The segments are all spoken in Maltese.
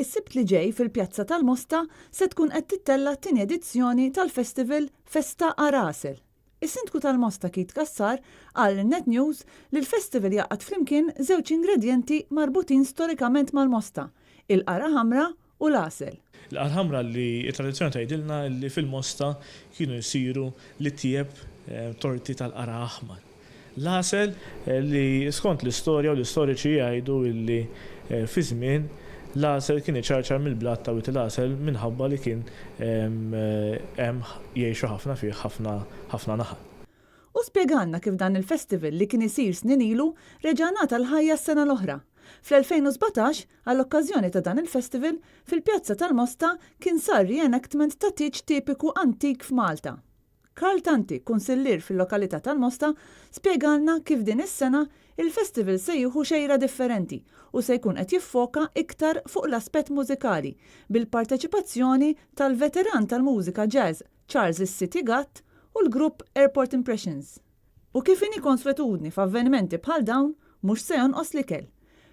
is-sibt li ġej fil-Pjazza tal-Mosta se tkun qed tittella t-tieni edizzjoni tal-Festival Festa Arasel. Is-Sindku tal-Mosta Kit Kassar qal Net News li l-festival jaqgħad flimkien żewġ ingredjenti marbutin storikament mal-Mosta, il-qara ħamra u l-għasel. L-qara ħamra li t-tradizzjoni tgħidilna li fil-Mosta kienu jsiru li tieb torti tal-qara aħmar. L-għasel li skont l-istorja u l-istoriċi jgħidu li fi żmien l-għasel kien iċarċar mill-blat ta' il-għasel minħabba li kien hemm jgħixu ħafna fih ħafna naħal. U spjegalna kif dan il-festival li kien isir snin ilu reġa' ngħata l-ħajja s-sena l-oħra. Fl-2017, għall-okkażjoni ta' dan il-festival, fil-Pjazza tal-Mosta kien sar reenactment ta' tiġ tipiku antik f'Malta. Karl Tanti, kunsillier fil-lokalità tal-Mosta, spjegalna kif din is-sena il-festival se jieħu xejra differenti u se jkun qed jiffoka iktar fuq l-aspett mużikali bil-parteċipazzjoni tal-veteran tal-mużika jazz Charles City Gatt u l-grupp Airport Impressions. U kif inhi konsuetudni f'avvenimenti bħal dawn mhux se jonqos l-ikel.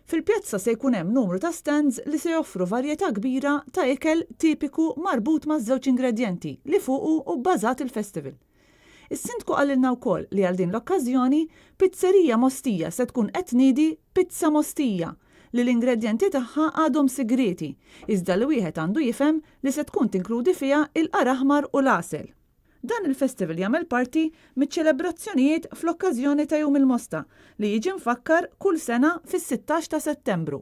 Fil-pjazza se jkun hemm numru ta' stands li se joffru varjetà kbira ta' ikel tipiku marbut ma' żewġ ingredjenti li fuqu u bbażat il-festival. Is-Sindku qalilna wkoll li għal din l-okkażjoni pizzerija Mostija se tkun qed tniedi Pizza Mostija li l-ingredjenti tagħha għadhom sigreti, iżda li wieħed għandu jifhem li se tkun tinkludi fiha il-qara aħmar u l-għasel. Dan il-festival jagħmel parti miċ-ċelebrazzjonijiet fl-okkażjoni ta' Jum il-Mosta li jiġi mfakkar kull sena fis-16 ta' Settembru.